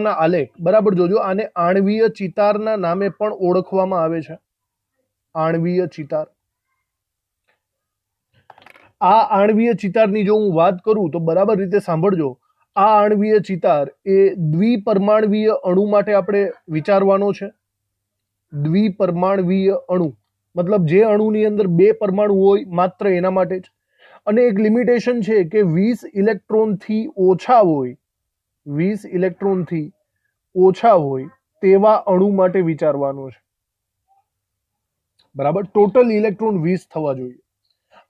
ના આલેખ બરાબર જોજો, આને આણ્વીય ચિતારના નામે પણ ઓળખવામાં આવે છે. આણ્વીય ચિતાર. આ આણ્વીય ચિતારની જો હું વાત કરું તો બરાબર રીતે સાંભળજો. આ આણ્વીય ચિતાર એ દ્વિપરમાણવીય અણુ માટે આપણે વિચારવાનો છે. દ્વિપરમાણવીય અણુ મતલબ જે અણુની અંદર બે પરમાણુ હોય માત્ર એના માટે જ. અને એક લિમિટેશન છે કે 20 ઇલેક્ટ્રોનથી ઓછા હોય, 20 ઇલેક્ટ્રોનથી ઓછા હોય તેવા અણુ માટે વિચારવાનું છે. બરાબર, ટોટલ ઇલેક્ટ્રોન 20 થવા જોઈએ.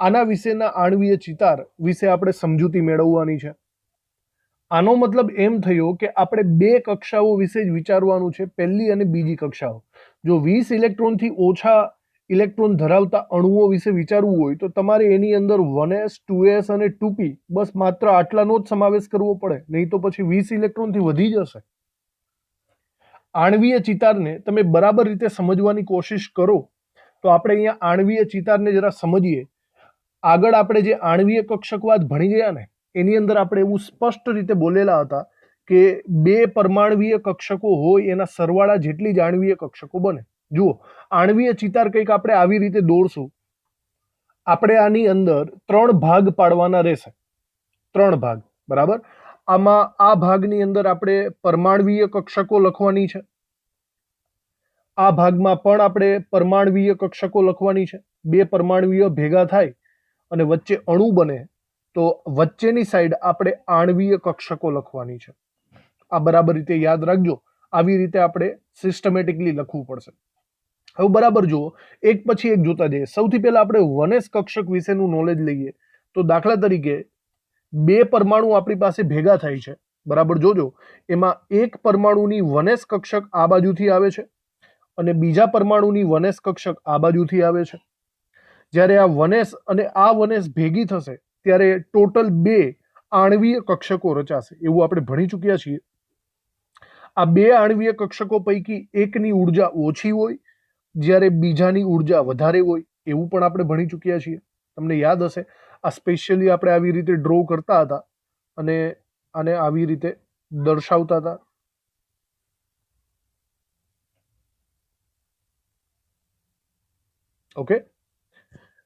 આના વિશેના આણ્વીય ચિતાર વિશે આપણે સમજૂતી મેળવવાની છે. આનો મતલબ એમ થયો કે આપણે બે કક્ષાઓ વિશે જ વિચારવાનું છે, પહેલી અને બીજી કક્ષાઓ. જો 20 ઇલેક્ટ્રોનથી ઓછા ઇલેક્ટ્રોન ધરાવતા અણુઓ વિશે વિચારવું હોય તો તમારે એની અંદર 1s 2s અને 2p બસ માત્ર આટલાનો જ સમાવેશ કરવો પડે, નહીં તો પછી 20 ઇલેક્ટ્રોનથી વધી જશે. આણ્વીય ચિતારને તમે બરાબર રીતે સમજવાની કોશિશ કરો તો આપણે અહીંયા આણ્વીય ચિતારને જરા સમજીએ. આગળ આપણે જે આણ્વીય કક્ષકવાદ ભણી ગયા ને એની અંદર આપણે એવું સ્પષ્ટ રીતે બોલેલા હતા કે બે પરમાણવીય કક્ષકો હોય એના સરવાળા જેટલી જ આણ્વીય કક્ષકો બને. જુઓ, આણ્વીય ચિતાર કંઈક આપણે આવી રીતે દોરશું. આપણે આની અંદર 3 ભાગ પાડવાના રહેશે. 3 ભાગ, બરાબર. આમાં આ ભાગની અંદર આપણે પરમાણવીય કક્ષકો લખવાની છે. આ ભાગમાં પણ આપણે પરમાણવીય કક્ષકો લખવાની છે. બે પરમાણવીય ભેગા થાય અને વચ્ચે અણુ બને તો વચ્ચેની સાઈડ આપણે આણ્વીય કક્ષકો લખવાની છે. આ બરાબર રીતે યાદ રાખજો. આવી રીતે આપણે સિસ્ટમેટિકલી લખવું પડશે. હવે બરાબર જુઓ, એક પછી એક જોતા જઈએ. સૌથી પહેલા આપણે 1s કક્ષક વિશેનું નોલેજ લઈએ. તો દાખલા તરીકે બે પરમાણુ આપણી પાસે ભેગા થાય છે, બરાબર જોજો. એમાં એક પરમાણુની 1s કક્ષક આ બાજુથી આવે છે અને બીજા પરમાણુની 1s કક્ષક આ બાજુથી આવે છે. જ્યારે આ 1s અને આ 1s ભેગી થશે ત્યારે ટોટલ બે આણ્વીય કક્ષકો રચાશે, એવું આપણે ભણી ચૂક્યા છીએ. આ બે આણ્વીય કક્ષકો પૈકી એકની ઉર્જા ઓછી હોય જ્યારે બીજાની ઉર્જા વધારે હોય, એવું પણ આપણે ભણી ચૂક્યા છીએ. તમને યાદ હશે, આ સ્પેશિયલી આપણે આવી રીતે ડ્રો કરતા હતા અને આને આવી રીતે દર્શાવતા હતા. ઓકે,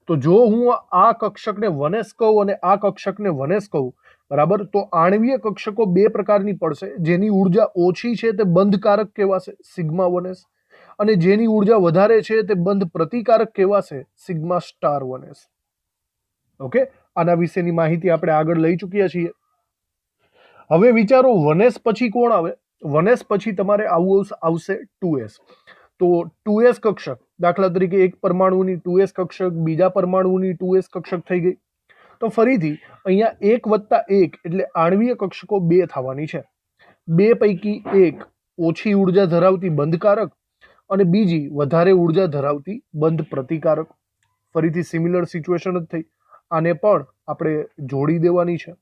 તો જો હું આ કક્ષકને 1s કહું અને આ કક્ષકને 1s કહું, બરાબર, તો આણ્વીય કક્ષકો બે પ્રકારની પડશે. જેની ઉર્જા ઓછી છે તે બંધકારક કહેવાશે, સિગ્મા 1s, અને જેની ઉર્જા વધારે છે તે બંધ પ્રતિકારક કહેવાશે, સિગ્મા સ્ટાર 1s. ઓકે, આના વિશેની માહિતી આપણે આગળ લઈ ચૂક્યા છીએ. હવે વિચારો 1s પછી કોણ આવે? 1s પછી તમારે આવશે 2s. તો 2s કક્ષક, દાખલા તરીકે એક પરમાણુની 2s કક્ષક, બીજા પરમાણુની 2s કક્ષક થઈ ગઈ. તો ફરીથી અહીંયા 1+1 એટલે આણ્વીય કક્ષકો 2 થવાની છે. બે પૈકી એક ઓછી ઉર્જા ધરાવતી બંધકારક અને બીજી વધારે ઉર્જા ધરાવતી બંધ પ્રતિકારક. ફરીથી સિમિલર સિચ્યુએશન જ થઈ. આને પણ આપણે જોડી દેવાની છે.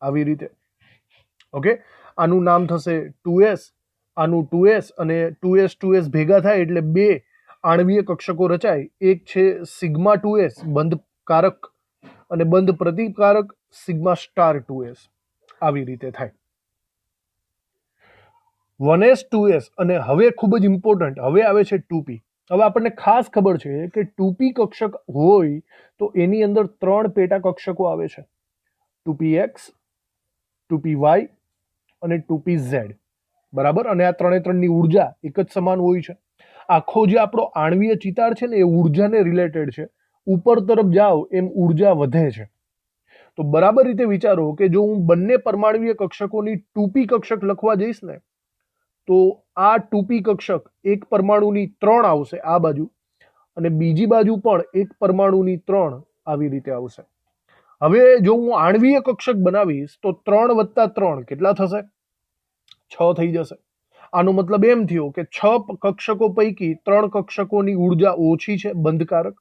આવી રીતે. ઓકે, આનું નામ થશે 2s, આનું 2s અને 2s 2s ભેગા થાય એટલે બે આણ્વીય કક્ષકો રચાય. એક છે સિગ્મા 2s બંધકારક અને બંધ પ્રતિકારક સિગ્મા સ્ટાર 2s. આવી રીતે થાય 1s 2s. અને હવે ખૂબ જ ઇમ્પોર્ટન્ટ, હવે આવે છે 2p. હવે આપણને ખાસ ખબર છે કે 2p કક્ષક હોય તો એની અંદર 3 પેટા કક્ષકો આવે છે, 2px, 2py અને 2pz, બરાબર. અને આ ત્રણે ત્રણની ઉર્જા એક જ સમાન હોય છે. આખો જે આપણો આણ્વીય ચિતાર છે ને એ ઉર્જાને રિલેટેડ છે. ઉપર તરફ જાઓ એમ ઉર્જા વધે છે. તો બરાબર રીતે વિચારો કે જો હું બંને પરમાણવીય કક્ષકોની 2p કક્ષક લખવા જઈશ ને તો આ 2p કક્ષક એક પરમાણુની 3 આવશે આ બાજુ અને બીજી બાજુ પણ એક પરમાણુની 3 આવી રીતે આવશે. હવે જો હું આણ્વીય કક્ષક બનાવીશ તો 3 + 3 કેટલા થશે? 6 થઈ જશે. આનો મતલબ એમ થયો કે 6 કક્ષકો પૈકી 3 કક્ષકોની ઉર્જા ઓછી છે બંધકારક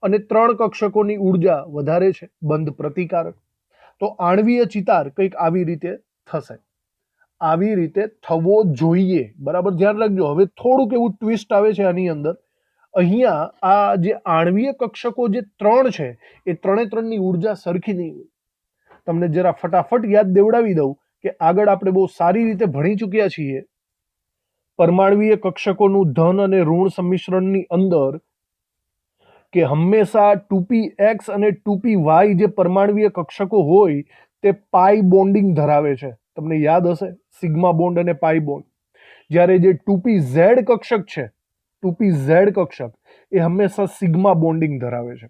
અને 3 કક્ષકોની ઉર્જા વધારે છે બંધ પ્રતિકારક. તો આણ્વીય ચિતાર કંઈક આવી રીતે થશે. આવી રીતે થવો જોઈએ, બરાબર. ધ્યાન રાખજો. હવે થોડુંક એવું ટ્વિસ્ટ આવે છે આની અંદર. અહીંયા આ જે આણ્વીય કક્ષકો જે 3 છે એ ત્રણે ત્રણની ઉર્જા સરખી નહીં હોય. તમને જરા ફટાફટ યાદ દેવડાવી દઉં કે આગળ આપણે બહુ સારી રીતે ભણી ચૂક્યા છીએ પરમાણ્વીય કક્ષકોનું ધન અને ઋણ સંમિશ્રણની અંદર કે હંમેશા 2px અને 2py જે પરમાણ્વીય કક્ષકો હોય તે પાઈ બોન્ડિંગ ધરાવે છે. તમને યાદ હશે સિગ્મા બોન્ડ અને પાઈ બોન્ડ. જ્યારે જે 2pz કક્ષક છે 2pz કક્ષક એ હંમેશા સિગ્મા બોન્ડિંગ ધરાવે છે.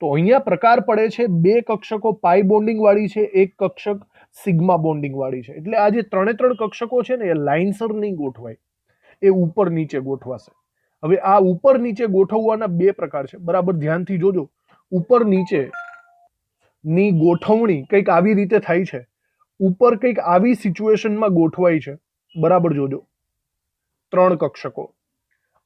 તો અહીંયા પ્રકાર પડે છે બે કક્ષકો પાઈ બોન્ડિંગ વાળી છે, એક કક્ષક સિગ્મા બોન્ડિંગ વાળી છે. એટલે આ જે ત્રણે ત્રણ કક્ષકો છે ને એ લાઇનસર નહીં ગોઠવાય, એ ઉપર નીચે ગોઠવાશે. હવે આ ઉપર નીચે ગોઠવવાના બે પ્રકાર છે, બરાબર ધ્યાનથી જોજો. ઉપર નીચે ની ગોઠવણી કંઈક આવી રીતે થાય છે. ઉપર કંઈક આવી સિચ્યુએશનમાં ગોઠવાય છે, બરાબર જોજો. ત્રણ કક્ષકો,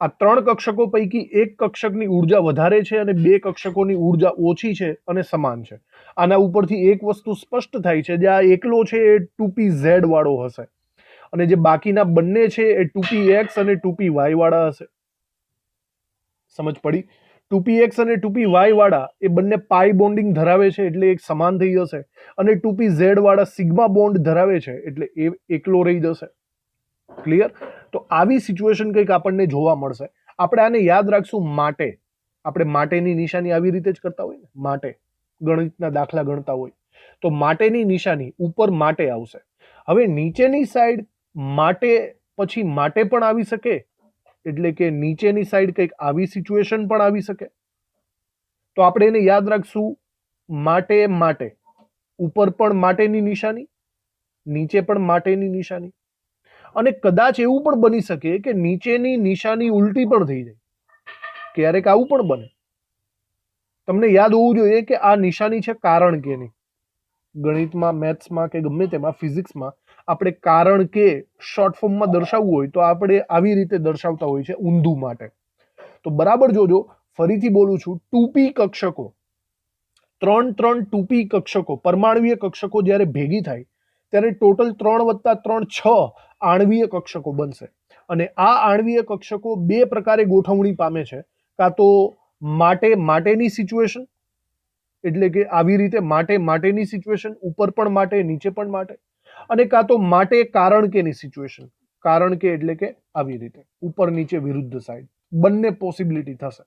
આ ત્રણ કક્ષકો પૈકી એક કક્ષકની ઉર્જા વધારે છે અને બે કક્ષકોની ઉર્જા ઓછી છે અને સમાન છે. આના ઉપરથી એક વસ્તુ સ્પષ્ટ થાય છે, જે આ એકલો છે એ 2pz વાળો હશે અને જે બાકીના બંને છે એ 2px અને 2py વાળા હશે. સમજ પડી? 2px અને 2py વાળા એ બંને પાઈ બોન્ડિંગ ધરાવે છે એટલે એક સમાન થઈ જશે અને 2pz વાળા સિગ્મા બોન્ડ ધરાવે છે એટલે એ એકલો રહી જશે. ક્લિયર? તો આવી સિચ્યુએશન કંઈક આપણને જોવા મળશે. આપણે આને યાદ રાખશું માટે. આપણે માટેની નિશાની આવી રીતે જ કરતા હોય ને, માટે ગણિતના દાખલા ગણતા હોય તો માટેની નિશાની ઉપર માટે આવશે. હવે નીચેની સાઈડ માટે પછી માટે પણ આવી શકે, એટલે કે નીચેની સાઈડ કંઈક આવી સિચ્યુએશન પણ આવી શકે. તો આપણે એને યાદ રાખશું માટે માટે. ઉપર પણ માટેની નિશાની, નીચે પણ માટેની નિશાની. અને કદાચ એવું પણ બની શકે કે નીચેની નિશાની ઉલટી પણ થઈ જાય. ક્યારેક આવું પણ બને. તમને યાદ હોવું જોઈએ કે આ નિશાની છે કારણ કેની. ગણિતમાં, મેથ્સમાં કે ગમે તેમાં, ફિઝિક્સમાં આપણે કારણ કે શોર્ટ ફોર્મમાં દર્શાવવું હોય તો આપણે આવી રીતે દર્શાવતા હોય છે, ઊંધું માટે. તો બરાબર જોજો, ફરીથી બોલું છું, 2p કક્ષકો, ત્રણ 2p કક્ષકો, પરમાણ્વીય કક્ષકો જ્યારે ભેગી થાય ત્યારે ટોટલ 3 + 3 6 આણ્વીય કક્ષકો બનશે. અને આ આણ્વીય કક્ષકો બે પ્રકારે ગોઠવણી પામે છે. કાં તો માટેની સિચ્યુએશન, એટલે કે આવી રીતે માટેની સિચ્યુએશન, ઉપર પણ માટે, નીચે પણ માટે. અને કાં તો માટે કારણ કેની સિચ્યુએશન, કારણ કે એટલે કે આવી રીતે ઉપર નીચે વિરુદ્ધ સાઈડ. બંને પોસિબિલિટી થશે.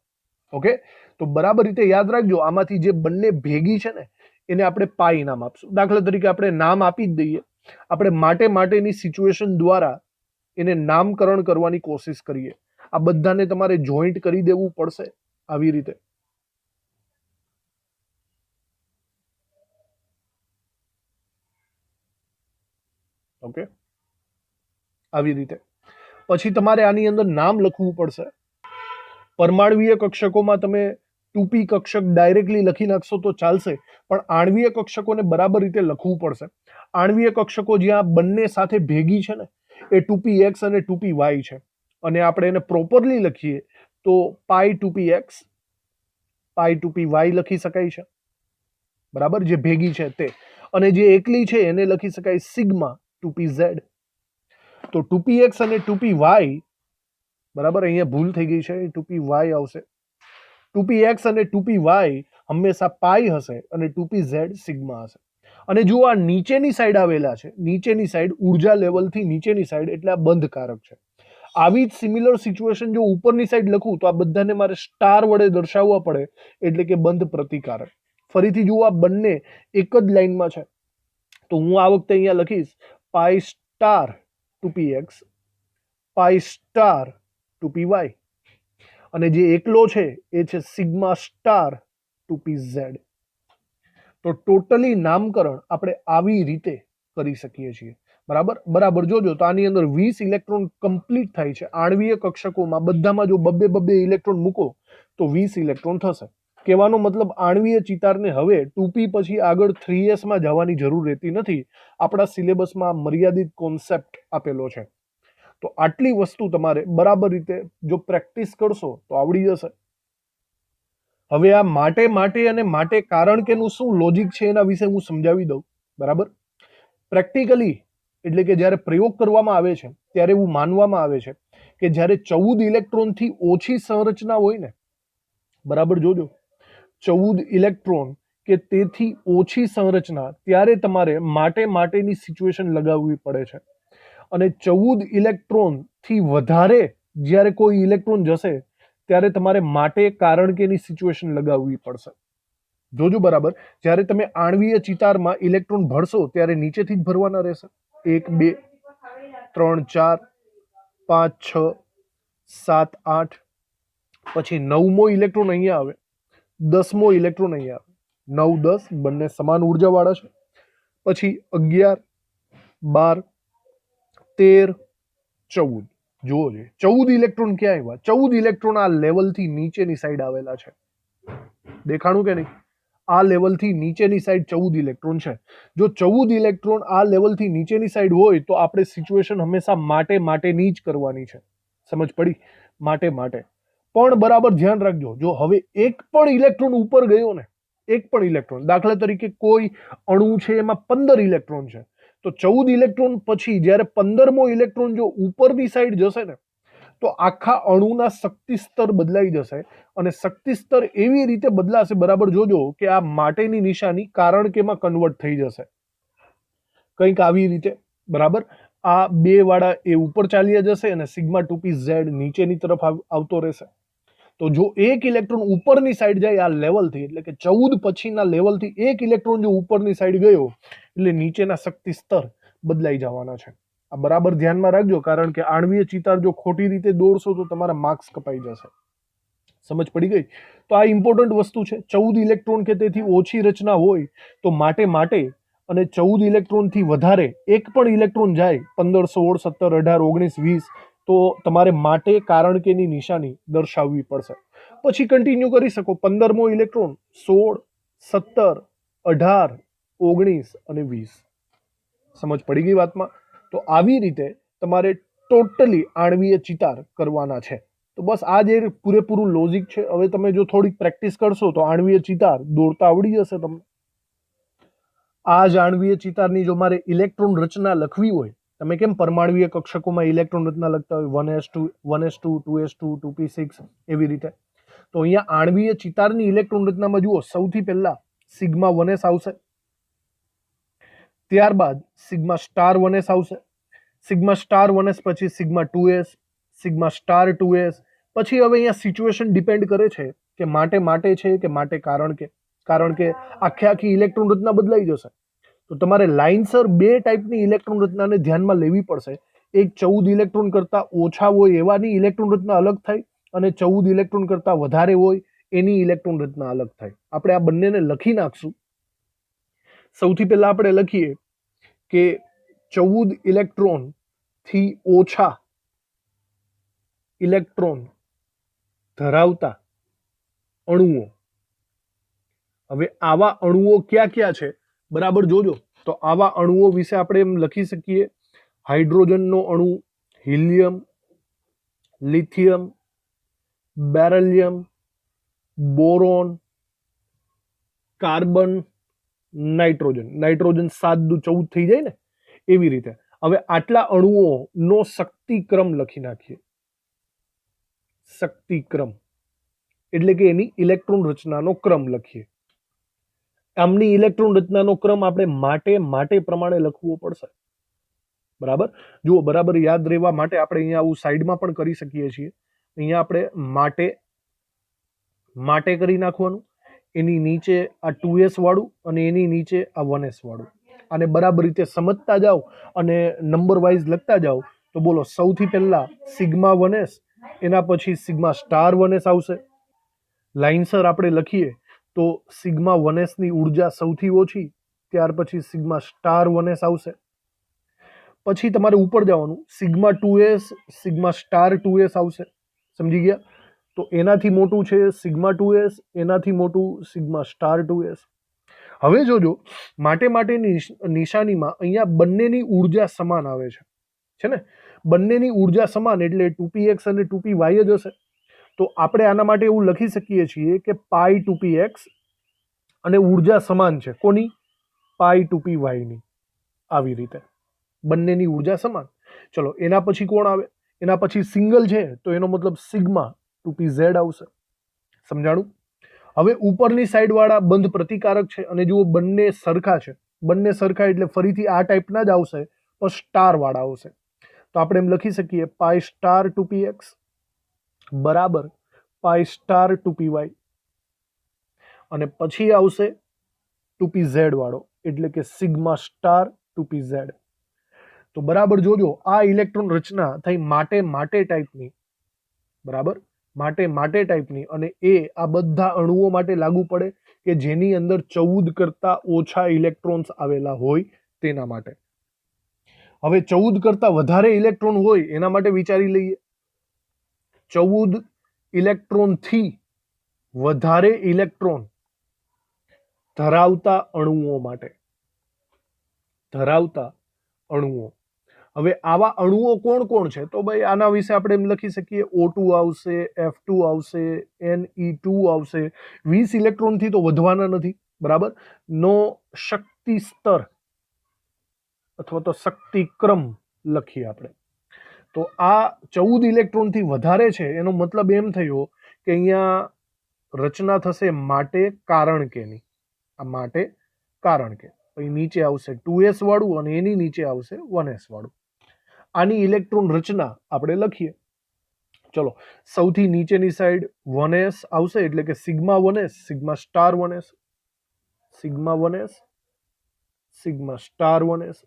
ઓકે, તો બરાબર રીતે યાદ રાખજો. આમાંથી જે બંને ભેગી છે ને એને આપણે પાઈ નામ આપશું. દાખલા તરીકે આપણે નામ આપી જ દઈએ. આપણે માટેની સિચ્યુએશન દ્વારા એને નામકરણ કરવાની કોશિશ કરીએ. આ બધાને તમારે જોઈન્ટ કરી દેવું પડશે આવી રીતે. ઓકે, આવી રીતે. પછી તમારે આની અંદર નામ લખવું પડશે. પરમાણ્વીય કક્ષકોમાં તમે 2p કક્ષક ડાયરેક્ટલી લખી નાખશો તો ચાલશે, પણ આણ્વીય કક્ષકોને બરાબર રીતે લખવું પડશે. આણ્વીય કક્ષકો જ્યાં બંને સાથે ભેગી છે ને એ 2px અને 2py છે. અને આપણે એને પ્રોપરલી લખીએ તો પાઈ 2px પાઈ 2py લખી શકાય છે, બરાબર, જે ભેગી છે તે. અને જે એકલી છે એને લખી શકાય સિગ્મા 2pz. તો 2px અને 2py, બરાબર, અહીંયા ભૂલ થઈ ગઈ છે, 2py આવશે. 2px અને 2py હંમેશા પાઈ હશે અને 2pz સિગ્મા હશે. અને જો આ નીચેની સાઈડ આવેલા છે, નીચેની સાઈડ ઉર્જા લેવલથી નીચેની સાઈડ, એટલે આ બંધકારક છે. આવી જ સિમિલર સિચ્યુએશન જો ઉપરની સાઈડ લખું તો આ બધાને મારે સ્ટાર વડે દર્શાવવા પડે, એટલે કે બંધ પ્રતિકારક. ફરીથી જુઓ, આ બંને એક જ લાઈનમાં છે તો હું આ વખતે અહીંયા લખીશ પાઈ સ્ટાર 2px, પાઈ સ્ટાર 2py. અને જે એકલો છે એ છે સિગ્મા સ્ટાર 2pz. તો ટોટલી નામકરણ આપણે આવી રીતે કરી શકીએ છીએ. બરાબર જોજો. તો આની અંદર 20 ઇલેક્ટ્રોન કમ્પ્લીટ થાય છે. આણ્વીય કક્ષકોમાં બધામાં જો બબ્બે ઇલેક્ટ્રોન મૂકો તો 20 ઇલેક્ટ્રોન થશે. કહેવાનો મતલબ આણ્વીય ચિતારને હવે 2p પછી આગળ 3s માં જવાની જરૂર રહેતી નથી. આપણા સિલેબસમાં મર્યાદિત કોન્સેપ્ટ આપેલો છે. તો આટલી વસ્તુ તમારે બરાબર રીતે જો પ્રેક્ટિસ કરશો તો આવડી જશે. હવે આ માટે અને માટે કારણ કેનું શું લોજિક છે એના વિશે હું સમજાવી દઉં. બરાબર, પ્રેક્ટિકલી એટલે કે જ્યારે પ્રયોગ કરવામાં આવે છે ત્યારે એવું માનવામાં આવે છે કે જ્યારે 14 ઇલેક્ટ્રોનથી ઓછી સંરચના હોય ને, બરાબર જોજો, 14 ઇલેક્ટ્રોન કે તેથી ઓછી સંરચના ત્યારે તમારે માટેની સિચ્યુએશન લગાવવી પડે છે. અને 14 ઇલેક્ટ્રોનથી વધારે જ્યારે કોઈ ઇલેક્ટ્રોન જશે ત્યારે તમારે કારણ કેની સિચ્યુએશન લગાવવી પડશે. જોજો બરાબર, જ્યારે તમે આણ્વીય ચિતારમાં ઇલેક્ટ્રોન ભરશો ત્યારે નીચેથી જ ભરવાના રહેશે. 1 2 3 4 5 6 7 8, પછી 9મો ઇલેક્ટ્રોન અહીંયા આવે, 10મો ઇલેક્ટ્રોન અહીંયા આવે. 9 10 બંને સમાન ઉર્જાવાળા છે. પછી 11 12 13 14. જુઓ છે 14 ઇલેક્ટ્રોન ક્યાં આવ્યા? 14 ઇલેક્ટ્રોન આ લેવલથી નીચેની સાઈડ આવેલા છે. દેખાણું કે નહીં? આ લેવલથી નીચેની સાઈડ 14 ઇલેક્ટ્રોન છે. જો 14 ઇલેક્ટ્રોન આ લેવલથી નીચેની સાઈડ હોય તો આપણે સિચ્યુએશન હંમેશા માટેની જ કરવાની છે. સમજ પડી? માટે પણ બરાબર ધ્યાન રાખજો, જો હવે એક પણ ઇલેક્ટ્રોન ઉપર ગયો ને, એક પણ ઇલેક્ટ્રોન, દાખલા તરીકે કોઈ અણુ છે એમાં 15 ઇલેક્ટ્રોન છે, તો 14 ઇલેક્ટ્રોન પછી જ્યારે 15મો ઇલેક્ટ્રોન જો ઉપરની સાઈડ જશે ને તો આખા અણુના શક્તિ સ્તર બદલાઈ જશે. અને શક્તિ સ્તર એવી રીતે બદલાશે, બરાબર જોજો, કે આ માટેની નિશાની કારણ કેમાં કન્વર્ટ થઈ જશે કંઈક આવી રીતે. બરાબર, આ 2 વાળા એ ઉપર ચાલ્યા જશે અને સિગ્મા 2p z નીચેની તરફ આવતો રહેશે. તો જો એક ઇલેક્ટ્રોન ઉપરની સાઈડ જાય આ લેવલથી, એટલે કે 14 પછીના લેવલથી એક ઇલેક્ટ્રોન જો ઉપરની સાઈડ ગયો એટલે નીચેના શક્તિ સ્તર બદલાઈ જવાના છે. આ બરાબર ધ્યાનમાં રાખજો, કારણ કે આણ્વીય ચિતાર જો ખોટી રીતે દોરશો તો તમારા માર્ક્સ કપાઈ જશે. સમજ પડી ગઈ? તો આ ઇમ્પોર્ટન્ટ વસ્તુ છે. 14 ઇલેક્ટ્રોન કે તેથી ઓછી રચના હોય તો માટે, અને 14 ઇલેક્ટ્રોનથી વધારે એક પણ ઇલેક્ટ્રોન જાય 15 16 17 18 19 20 તો તમારે કારણ કેની નિશાની દર્શાવવી પડશે. પછી કન્ટિન્યુ કરી શકો. 15મો ઇલેક્ટ્રોન 16 17 18 19 અને 20. સમજ પડી ગઈ વાતમાં? તો આવી રીતે તમારે ટોટલી આણ્વીય ચિતાર કરવાના છે. તો બસ આ જે પૂરેપૂરું લોજિક છે. હવે તમે જો થોડીક પ્રેક્ટિસ કરશો તો આણ્વીય ચિતાર દોરતા આવડી જશે તમને. આ જ આણ્વીય ચિતારની જો મારે ઇલેક્ટ્રોન રચના લખવી હોય, તમે કેમ પરમાણ્વીય કક્ષકોમાં ઇલેક્ટ્રોન રચના લખતા હોય 1s2 1s2 2s2 2p6 એવી રીતે, તો અહીંયા આણ્વીય ચિતારની ઇલેક્ટ્રોન રચનામાં જુઓ, સૌથી પહેલા સિગ્મા 1s આવશે, ત્યારબાદ સિગ્મા સ્ટાર 1s આવશે, સિગ્મા સ્ટાર 1s પછી sigma 2s, sigma star 2s. પછી હવે અહીંયા સિચ્યુએશન ડિપેન્ડ કરે છે કે માટે છે કે માટે કારણ કે આખી ઇલેક્ટ્રોન રચના બદલાઈ જશે. તો તમારે લાઇનસર 2 ટાઈપની ઇલેક્ટ્રોન રચનાને ધ્યાનમાં લેવી પડશે. એક 14 ઇલેક્ટ્રોન કરતા ઓછા હોય એવાની ઇલેક્ટ્રોન રચના અલગ થાય, અને 14 ઇલેક્ટ્રોન કરતા વધારે હોય એની ઇલેક્ટ્રોન રચના અલગ થાય. આપણે આ બંનેને લખી નાખશું. સૌથી પહેલા આપણે લખીએ કે 14 ઇલેક્ટ્રોન થી ઓછા ઇલેક્ટ્રોન ધરાવતા અણુઓ. હવે આવા અણુઓ ક્યાં ક્યાં છે બરાબર જોજો. તો આવા અણુઓ વિશે આપણે એમ લખી શકીએ: હાઇડ્રોજનનો અણુ, helium, lithium, beryllium, boron, carbon, nitrogen. Nitrogen 7 દુ 14 થઈ જાય ને, એવી રીતે. હવે આટલા અણુઓનો શક્તિક્રમ લખી નાખીએ. શક્તિક્રમ એટલે કે એની ઇલેક્ટ્રોન રચનાનો ક્રમ લખીએ. આમની ઇલેક્ટ્રોન રચનાનો ક્રમ આપણે માટે પ્રમાણે લખવો પડશે. બરાબર, જુઓ, બરાબર યાદ રહેવા માટે આપણે અહીંયા આવું સાઈડમાં પણ કરી શકીએ છીએ. અહીંયા આપણે માટે કરી નાખવાનું, એની નીચે આ 2s વાળું અને એની નીચે આ 1s વાળું. આને બરાબર રીતે સમજતા જાઓ અને નંબર વાઇઝ લખતા જાઓ. તો બોલો, સૌથી પહેલા સિગ્મા 1s, એના પછી સિગ્મા સ્ટાર 1s આવશે. લાઇનસર આપણે લખીએ તો સિગ્મા 1s ની ઉર્જા સૌથી ઓછી, ત્યાર પછી સિગ્મા સ્ટાર 1s આવશે. પછી તમારે ઉપર જવાનું, sigma 2s, sigma star 2s આવશે. સમજી ગયા? તો એનાથી મોટું છે સિગ્મા 2s, એનાથી મોટું સિગ્મા સ્ટાર 2s. હવે જોજો, માટેની નિશાનીમાં અહીંયા બંનેની ઉર્જા સમાન આવે છે ને? બંનેની ઉર્જા સમાન એટલે 2px અને 2py જ હશે. તો આપણે આના માટે એવું લખી શકીએ છીએ કે પાઈ 2px અને ઉર્જા સમાન છે. કોની? પાઈ 2py ની. આવી રીતે બંનેની ઉર્જા સમાન. ચલો, એના પછી કોણ આવે? એના પછી સિંગલ છે તો એનો મતલબ સિગ્મા 2pz આવશે. સમજાણું? હવે ઉપરની સાઈડ વાળા બંધ પ્રતિકારક છે અને જુઓ બંને સરખા છે. બંને સરખા એટલે ફરીથી આ ટાઈપના જ આવશે પણ સ્ટાર વાળા આવશે. તો આપણે એમ લખી શકીએ પાઈ સ્ટાર 2px બરાબર પાઈ સ્ટાર 2py અને પછી આવશે 2pz વાળો એટલે કે સિગ્મા સ્ટાર 2pz. તો બરાબર જોજો આ ઇલેક્ટ્રોન રચના થઈ માટે ટાઈપની, બરાબર માટે ટાઈપની, અને એ આ બધા અણુઓ માટે લાગુ પડે કે જેની અંદર 14 કરતા ઓછા ઇલેક્ટ્રોન્સ આવેલા હોય તેના માટે. હવે 14 કરતા વધારે ઇલેક્ટ્રોન હોય એના માટે વિચારી લઈએ. 14 ઇલેક્ટ્રોનથી વધારે ઇલેક્ટ્રોન ધરાવતા અણુઓ માટે, હવે આવા અણુઓ કોણ કોણ છે? તો ભાઈ આના વિશે આપણે એમ લખી શકીએ O2 આવશે, F2 આવશે, Ne2 આવશે. 20 ઇલેક્ટ્રોનથી તો વધવાના નથી, બરાબર. નો શક્તિ સ્તર અથવા તો શક્તિક્રમ લખીએ આપણે. તો આ 14 ઇલેક્ટ્રોનથી વધારે છે એનો મતલબ એમ થયો કે અહીંયા રચના થશે માટે કારણ કેની. આ માટે કારણ કે પછી નીચે આવશે 2s વાળું અને એની નીચે આવશે 1s વાળું. આની ઇલેક્ટ્રોન રચના આપણે લખીએ. ચલો, સૌથી નીચેની સાઈડ 1s આવશે એટલે કે sigma 1s, sigma star 1s, sigma 1s, sigma star 1s.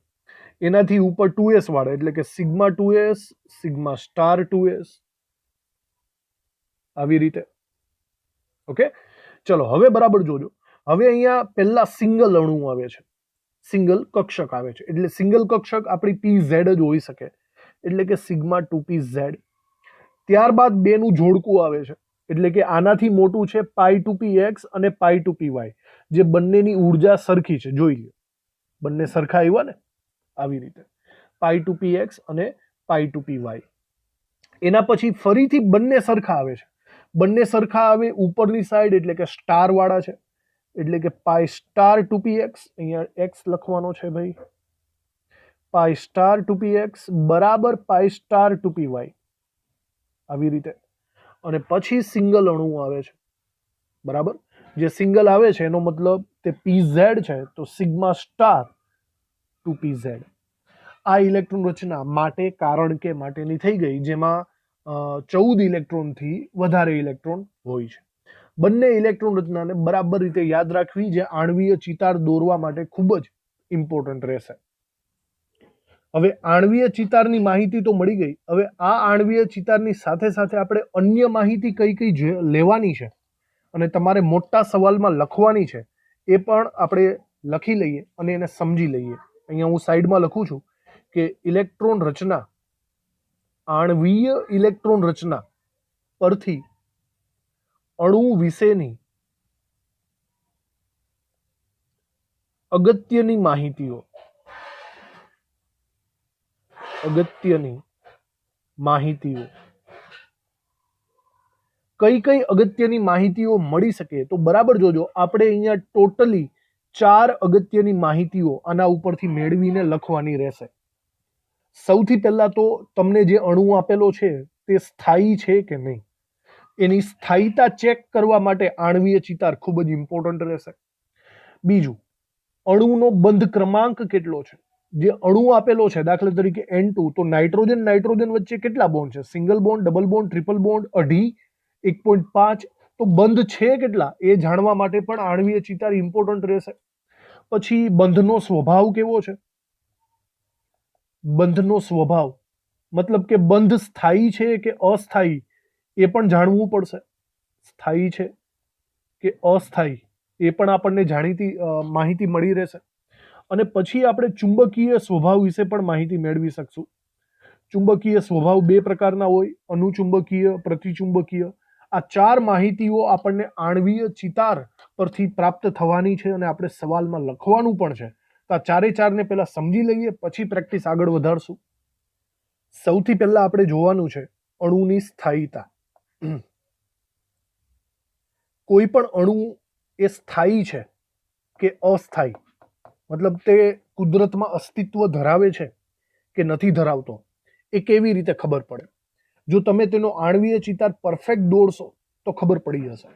એનાથી ઉપર 2s વાળા એટલે કે sigma 2s, sigma star 2s, આવી રીતે. ઓકે, ચલો હવે બરાબર જોજો. હવે અહીંયા પહેલા સિંગલ અણુ આવે છે, સિંગલ કક્ષક આવે છે. એટલે સિંગલ કક્ષક આપણી pz જ હોઈ શકે એટલે કે સિગ્મા 2pz. ત્યારબાદ બેનું જોડકું આવે છે એટલે કે આનાથી મોટું છે પાઈ 2px અને પાઈ 2py, જે બંનેની ઉર્જા સરખી છે. જોઈ લો બંને સરખા આવ્યા ને, આવી રીતે પાઈ 2px અને પાઈ 2py. એના પછી ફરીથી બંને સરખા આવે છે. બંને સરખા આવે ઉપરની સાઈડ એટલે કે સ્ટાર વાળા છે એટલે કે પાઈ સ્ટાર 2px, અહીંયા x લખવાનો છે ભાઈ, પાઈ સ્ટાર 2px બરાબર પાઈ સ્ટાર 2py, આવી રીતે. અને પછી સિંગલ અણુ આવે છે, બરાબર. જે સિંગલ આવે છે એનો મતલબ તે pz છે, તો સિગ્મા સ્ટાર 2pz. આ ઇલેક્ટ્રોન રચના માટે કારણ કે માટેની થઈ ગઈ, જેમાં 14 ઇલેક્ટ્રોનથી વધારે ઇલેક્ટ્રોન હોય છે. બંને ઇલેક્ટ્રોન રચનાને બરાબર રીતે યાદ રાખવી, જે આણ્વીય ચિતાર દોરવા માટે ખૂબ જ ઇમ્પોર્ટન્ટ રહેશે. હવે આણ્વીય ચિતારની માહિતી તો મળી ગઈ. હવે આ આણ્વીય ચિતારની સાથે સાથે આપણે અન્ય માહિતી કઈ કઈ લેવાની છે અને તમારે મોટા સવાલમાં લખવાની છે એ પણ આપણે લખી લઈએ અને એને સમજી લઈએ. અહીંયા હું સાઈડમાં લખું છું કે ઇલેક્ટ્રોન રચના, આણ્વીય ઇલેક્ટ્રોન રચના પરથી અણુ વિશેની અગત્યની માહિતીઓ કઈ કઈ અગત્યની માહિતીઓ મળી શકે? તો બરાબર જોજો, આપણે અહીંયા ટોટલી 4 અગત્યની માહિતીઓ આના ઉપરથી મેળવીને લખવાની રહેશે. સૌથી પહેલા તો તમને જે અણુ આપેલો છે તે સ્થાયી છે કે નહીં, એની સ્થાયીતા ચેક કરવા માટે આણ્વીય ચિતાર ખૂબ જ ઇમ્પોર્ટન્ટ રહેશે. બીજું, અણુનો બંધ ક્રમાંક કેટલો છે? જે અણુ આપેલો છે દાખલા તરીકે N2, તો નાઇટ્રોજન વચ્ચે કેટલા બોન્ડ છે? Single bond, double bond, triple bond, 2.5, 1.5. તો બંધ છે કેટલા એ જાણવા માટે પણ આણ્વીય ચિતાર ઇમ્પોર્ટન્ટ રહેશે. પછી બંધનો સ્વભાવ કેવો છે? બંધનો સ્વભાવ મતલબ કે બંધ સ્થાયી છે કે અસ્થાયી એ પણ જાણવું પડશે. સ્થાયી છે કે અસ્થાયી એ પણ આપણને જાણીતી માહિતી મળી રહેશે. અને પછી આપણે ચુંબકીય સ્વભાવ વિશે પણ માહિતી મેળવી શકશું. ચુંબકીય સ્વભાવ 2 પ્રકારના હોય, અનુચુંબકીય, પ્રતિચુંબકીય. આ 4 માહિતીઓ આપણને આણ્વીય ચિતાર પરથી પ્રાપ્ત થવાની છે અને આપણે સવાલમાં લખવાનું પણ છે. તો આ 4 ને પહેલા સમજી લઈએ, પછી પ્રેક્ટિસ આગળ વધારશું. સૌથી પહેલા આપણે જોવાનું છે અણુની સ્થાયીતા. કોઈ પણ અણુ એ સ્થાયી છે કે અસ્થાયી, મતલબ તે કુદરતમાં અસ્તિત્વ ધરાવે છે કે નથી ધરાવતો, એ કેવી રીતે ખબર પડે? જો તમે તેનો આણ્વીય ચિતાર પરફેક્ટ દોરશો તો ખબર પડી જશે.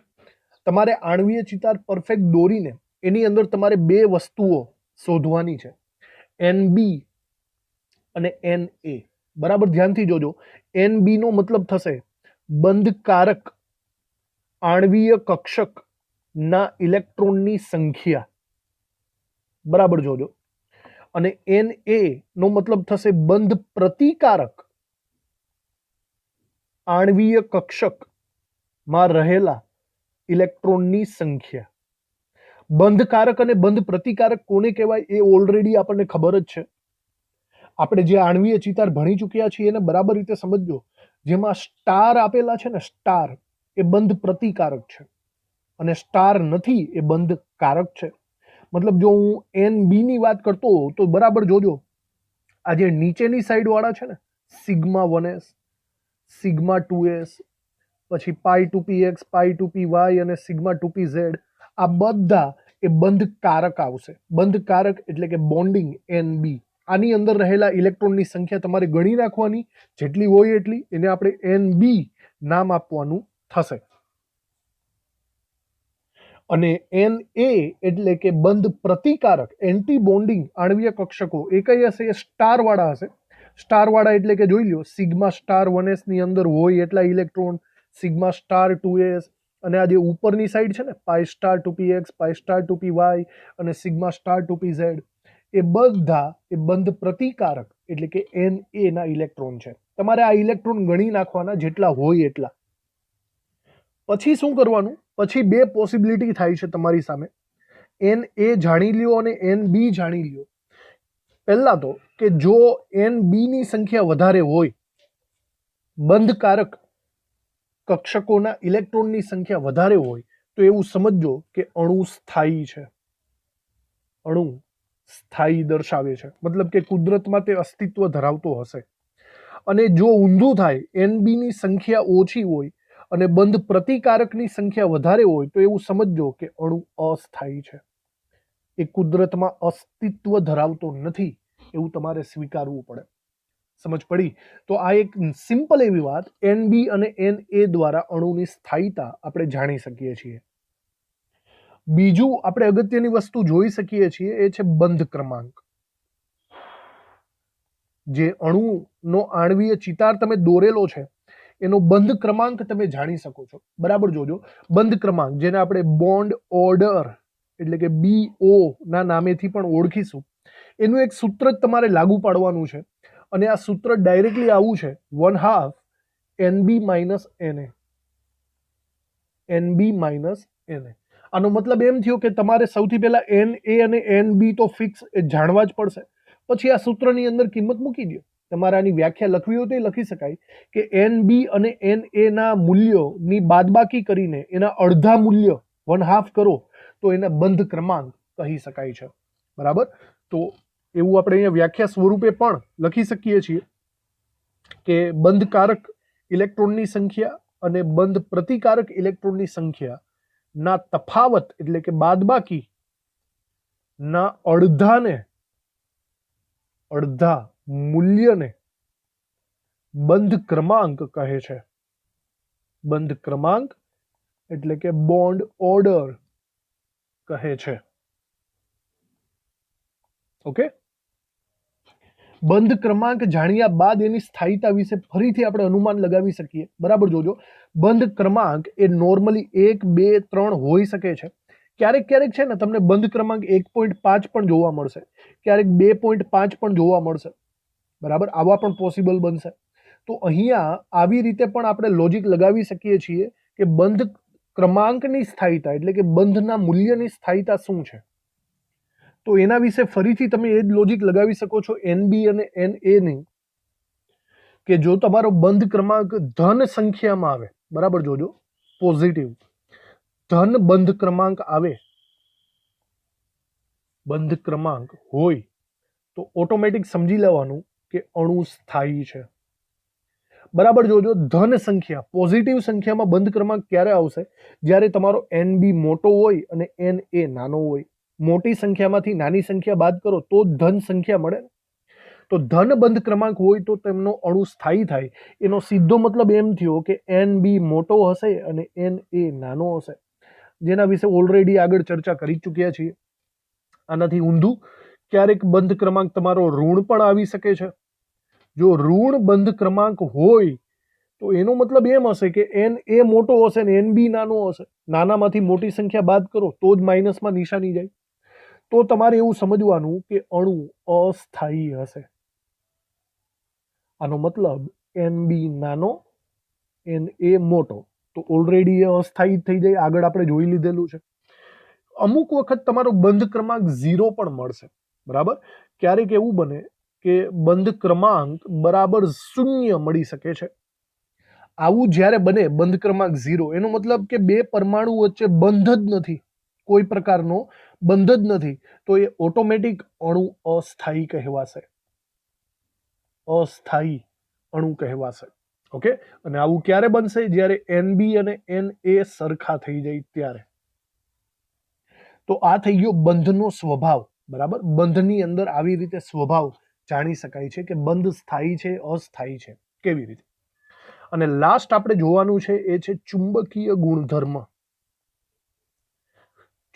તમારે આણ્વીય ચિતાર પરફેક્ટ દોરીને એની અંદર તમારે બે વસ્તુઓ શોધવાની છે, NB અને NA. બરાબર ધ્યાનથી જોજો. NB નો મતલબ થશે બંધકારક આણ્વીય કક્ષક ના ઇલેક્ટ્રોનની સંખ્યા. બરાબર જોજો. અને Na નો મતલબ થશે બંધ પ્રતિકારક આણ્વીય કક્ષક માં રહેલા ઇલેક્ટ્રોનની સંખ્યા. બંધકારક અને બંધ પ્રતિકારક કોને કહેવાય એ ઓલરેડી આપણને ખબર જ છે. આપણે જે આણ્વીય ચિતાર ભણી ચૂક્યા છીએ એને બરાબર રીતે સમજજો. જેમાં સ્ટાર આપેલા છે ને, સ્ટાર એ બંધ પ્રતિકારક છે અને સ્ટાર નથી એ બંધ કારક છે. મતલબ જો હું NB ની વાત કરતો હોઉં તો બરાબર જોજો, આ જે નીચેની સાઈડ વાળા છે ને, સિગ્મા 1s, સિગ્મા 2s, પછી પાઈ 2px, પાઈ 2py અને સિગ્મા 2pz, આ બધા એ બંધ કારક આવશે. બંધ કારક એટલે કે બોન્ડિંગ NB. આની અંદર રહેલા ઇલેક્ટ્રોનની સંખ્યા તમારે ગણી રાખવાની, જેટલી હોય એટલી. એને આપણે NB નામ આપવાનું થશે. અને Na એટલે કે બંધ પ્રતિકારક એન્ટી બોન્ડિંગ આણ્વીય કક્ષકો એ કઈ હશે? એ સ્ટાર વાળા હશે. સ્ટાર વાળા એટલે કે જોઈ લો, સિગ્મા સ્ટાર 1s ની અંદર હોય એટલા ઇલેક્ટ્રોન, સિગ્મા સ્ટાર 2s, અને આ જે ઉપરની સાઈડ છે ને, પાઈ સ્ટાર 2px, પાઈ સ્ટાર 2py અને સિગ્મા સ્ટાર 2pz, એ બધા એ બંધ પ્રતિકારક એટલે કે Na ના ઇલેક્ટ્રોન છે. તમારે આ ઇલેક્ટ્રોન ગણી નાખવાના, જેટલા હોય એટલા. પછી શું કરવાનું? પછી બે પોસિબિલિટી થાય છે તમારી સામે. Na જાણી લ્યો અને NB જાણી લ્યો. પહેલા તો કે જો NB ની સંખ્યા વધારે હોય, બંધકારક કક્ષકોના ઇલેક્ટ્રોનની સંખ્યા વધારે હોય, તો એવું સમજજો કે અણુ સ્થાયી છે. અણુ સ્થાયી દર્શાવે છે, મતલબ કે કુદરતમાં તે અસ્તિત્વ ધરાવતો હશે. અને જો ઊંધું થાય, NB ની સંખ્યા ઓછી હોય અને બંધ પ્રતિકારકની સંખ્યા વધારે હોય, તો એવું સમજજો કે અણુ અસ્થાયી છે, એ કુદરતમાં અસ્તિત્વ ધરાવતો નથી, એવું તમારે સ્વીકારવું પડે. સમજ પડી? તો આ એક સિમ્પલ એવી વાત, NB અને Na દ્વારા અણુની સ્થાયીતા આપણે જાણી શકીએ છીએ. બીજું આપણે અગત્યની વસ્તુ જોઈ શકીએ છીએ એ છે બંધ ક્રમાંક. જે અણુનો આણ્વીય ચિતાર તમે દોરેલો છે એનો બંધ ક્રમાંક તમે જાણી શકો છો. બરાબર જોજો, બંધ ક્રમાંક જેને આપણે બોન્ડ ઓર્ડર એટલે કે BO ના નામેથી પણ ઓળખીશું, એનું એક સૂત્ર જ તમારે લાગુ પાડવાનું છે. અને આ સૂત્ર ડાયરેક્ટલી આવું છે, 1/2 NB - Na. NB - Na. આનો મતલબ એમ થયો કે તમારે સૌથી પહેલા Na અને NB તો ફિક્સ જાણવા જ પડશે. પછી આ સૂત્રની અંદર કિંમત મૂકી દો. તમારે આની વ્યાખ્યા લખવી હોય તો લખી શકાય કે NB અને Na ના મૂલ્યોની બાદબાકી કરીને એના અડધા મૂલ્ય 1/2 કરો તો એને બંધ ક્રમાંક કહી શકાય છે. બરાબર? તો એવું આપણે અહીંયા વ્યાખ્યા સ્વરૂપે પણ લખી શકીએ છીએ કે બંધકારક ઇલેક્ટ્રોનની સંખ્યા અને બંધ પ્રતિકારક ઇલેક્ટ્રોનની સંખ્યા ના તફાવત એટલે કે બાદબાકી ના અડધા મૂલ્યને બંધ ક્રમાંક કહે છે. બંધ ક્રમાંક એટલે કે બોન્ડ ઓર્ડર કહે છે. ઓકે, બંધ ક્રમાંક જાણ્યા બાદ એની સ્થાયીતા વિશે ફરીથી આપણે અનુમાન લગાવી શકીએ. બરાબર જોજો, બંધ ક્રમાંક એ નોર્મલી 1, 2, 3 હોઈ શકે છે. ક્યારેક છે ને તમને બંધ ક્રમાંક 1.5 પણ જોવા મળશે, ક્યારેક 2.5 પણ જોવા મળશે. બરાબર, આવા પણ પોસિબલ બનશે. તો અહીંયા આવી રીતે પણ આપણે લોજિક લગાવી શકીએ છીએ કે બંધ ક્રમાંકની સ્થાયીતા એટલે કે બંધના મૂલ્યની સ્થાયીતા શું છે. તો એના વિશે ફરીથી તમે એ જ લોજિક લગાવી શકો છો NB અને Na ની, કે જો તમારો બંધ ક્રમાંક ધન સંખ્યામાં આવે, બરાબર જોજો, પોઝિટિવ ધન બંધ ક્રમાંક આવે, બંધ ક્રમાંક હોય તો ઓટોમેટિક સમજી લેવાનું કે અણુ સ્થાયી છે. બરાબર જોજો, ધન સંખ્યા પોઝિટિવ સંખ્યામાં બંધ ક્રમાંક ક્યારે આવશે? જ્યારે તમારો NB મોટો હોય અને Na નાનો હોય. મોટી સંખ્યામાંથી નાની સંખ્યા બાદ કરો તો ધન સંખ્યા મળે. તો ધન બંધ ક્રમાંક હોય તો તેમનો અણુ સ્થાયી થાય. એનો સીધો મતલબ એમ થયો કે NB મોટો હશે અને Na નાનો હશે. જેના વિશે ઓલરેડી આગળ ચર્ચા કરી ચૂક્યા છીએ. આનાથી ઊંધું ક્યારેક બંધ ક્રમાંક તમારો ઋણ પણ આવી શકે છે. જો ઋણ બંધ ક્રમાંક હોય તો એનો મતલબ એમ હશે કે એન એ મોટો હશે ને એન બી નાનો હશે. નાનામાંથી મોટી સંખ્યા બાદ કરો તો જ માઇનસમાં નિશાની જાય. તો તમારે એવું સમજવાનું કે અણુ અસ્થાયી હશે. આનો મતલબ એન બી નાનો એન એ મોટો, તો ઓલરેડી એ અસ્થાયી થઈ જાય. આગળ આપણે જોઈ લીધેલું છે. અમુક વખત તમારો બંધ ક્રમાંક 0 પણ મળશે. બરાબર, ક્યારેક એવું બને કે બંધ ક્રમાંક બરાબર 0 મળી શકે છે. આવું જ્યારે બને બંધ ક્રમાંક 0, એનો મતલબ કે બે પરમાણુ વચ્ચે બંધ જ નથી, કોઈ પ્રકારનો બંધ જ નથી, તો એ ઓટોમેટિક અણુ અસ્થાયી કહેવાશે. અસ્થાયી અણુ કહેવાશે. ઓકે, અને આવું ક્યારે બનશે? જ્યારે NB અને Na સરખા થઈ જાય ત્યારે. તો આ થઈ ગયો બંધનો સ્વભાવ. બરાબર, બંધની અંદર આવી રીતે સ્વભાવ જાણી શકાય છે કે બંધ સ્થાયી છે, અસ્થાયી છે, કેવી રીતે. અને લાસ્ટ આપણે જોવાનું છે એ છે ચુંબકીય ગુણધર્મ.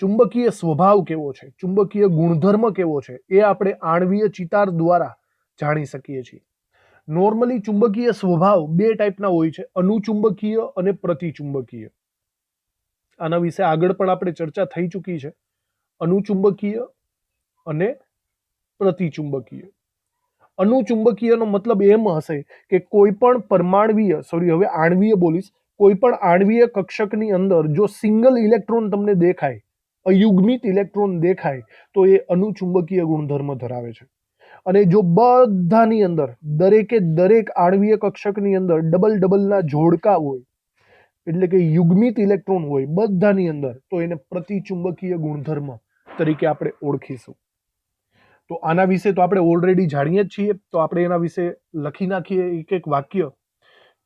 ચુંબકીય સ્વભાવ કેવો છે, ચુંબકીય ગુણધર્મ કેવો છે, એ આપણે આણ્વીય ચિતાર દ્વારા જાણી શકીએ છીએ. નોર્મલી ચુંબકીય સ્વભાવ બે ટાઈપના હોય છે, અનુચુંબકીય અને પ્રતિચુંબકીય. આના વિશે આગળ પણ આપણે ચર્ચા થઈ ચૂકી છે. અનુચુંબકીય અને પ્રતિચુંબકીય. અનુચુંબકીયનો મતલબ એમ હશે કે કોઈ પણ પરમાણવીય, હવે આણ્વીય બોલીશ, કોઈ પણ આણ્વીય કક્ષકની અંદર જો સિંગલ ઇલેક્ટ્રોન તમને દેખાય, અયુગ્મિત ઇલેક્ટ્રોન દેખાય, તો એ અનુચુંબકીય ગુણધર્મ ધરાવે છે. અને જો બધાની અંદર દરેકે દરેક આણ્વીય કક્ષકની અંદર ડબલના જોડકા હોય, એટલે કે યુગ્મિત ઇલેક્ટ્રોન હોય બધાની અંદર, તો એને પ્રતિચુંબકીય ગુણધર્મ તરીકે આપણે ઓળખીશું. તો આના વિશે તો આપણે ઓલરેડી જાણીએ જ છીએ. તો આપણે એના વિશે લખી નાખીએ એક એક વાક્ય.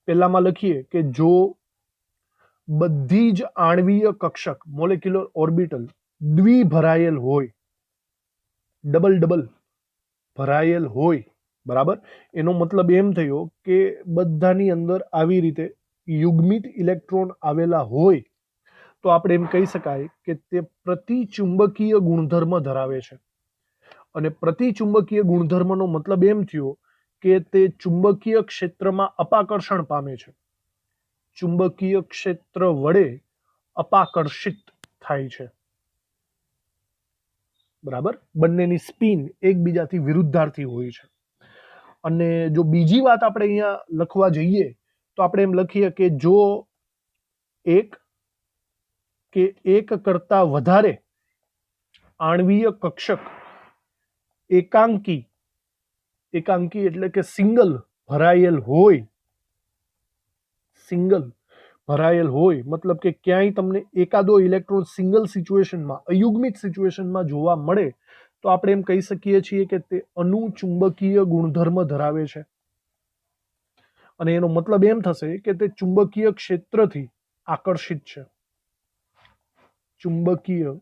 પહેલામાં લખીએ કે જો બધી જ આણ્વીય કક્ષક મોલેક્યુલર ઓર્બિટલ દ્વિભરાયેલ હોય, ડબલ ભરાયેલ હોય, બરાબર, એનો મતલબ એમ થયો કે બધાની અંદર આવી રીતે યુગ્મિત ઇલેક્ટ્રોન આવેલા હોય, તો આપણે એમ કહી શકાય કે તે પ્રતિચુંબકીય ગુણધર્મ ધરાવે છે. અને પ્રતિચુંબકીય ગુણધર્મનો મતલબ એમ થયો કે તે ચુંબકીય ક્ષેત્રમાં અપાકર્ષણ પામે છે. ચુંબકીય ક્ષેત્ર વડે અપાકર્ષિત થાય છે. બરાબર, બંનેની સ્પિન એકબીજાથી વિરુદ્ધાર્થી હોય છે. અને જો બીજી વાત આપણે અહીંયા લખવા જઈએ તો આપણે એમ લખીએ કે જો એક કે એક કરતા વધારે આણ્વીય કક્ષક એકાંકી એટલે કે સિંગલ ભરાયેલ હોય, મતલબ કે ક્યાંય તમને એકાદો ઇલેક્ટ્રોન સિંગલ સિચ્યુએશનમાં, અયુગ્મિત સિચ્યુએશનમાં જોવા મળે, તો આપણે એમ કહી શકીએ છીએ કે તે અનુચુંબકીય ગુણધર્મ ધરાવે છે. અને એનો મતલબ એમ થશે કે તે ચુંબકીય ક્ષેત્રથી આકર્ષિત છે. ચુંબકીય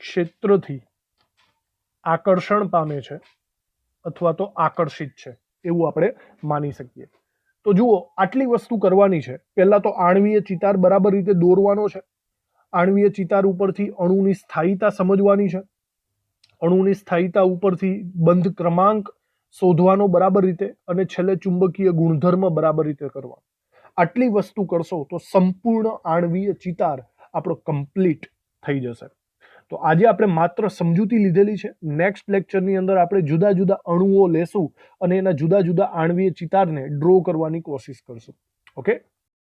ક્ષેત્રથી આકર્ષણ પામે છે અથવા તો આકર્ષિત છે, એવું આપણે માની શકીએ. તો જુઓ, આટલી વસ્તુ કરવાની છે. પહેલા તો આણ્વીય ચિતાર બરાબર રીતે દોરવાનો છે. આણ્વીય ચિતાર ઉપરથી અણુની સ્થાયીતા સમજવાની છે. અણુની સ્થાયીતા ઉપરથી બંધ ક્રમાંક શોધવાનો બરાબર રીતે, અને છેલ્લે ચુંબકીય ગુણધર્મ બરાબર રીતે કરવા. આટલી વસ્તુ કરશો તો સંપૂર્ણ આણ્વીય ચિતાર આપણો કમ્પ્લીટ થઈ જશે. તો આજે આપણે માત્ર સમજૂતી લીધેલી છે. નેક્સ્ટ લેક્ચરની અંદર આપણે જુદા જુદા અણુઓ લેશું અને એના જુદા જુદા આણ્વીય ચિતારને ડ્રો કરવાની કોશિશ કરશું. ઓકે.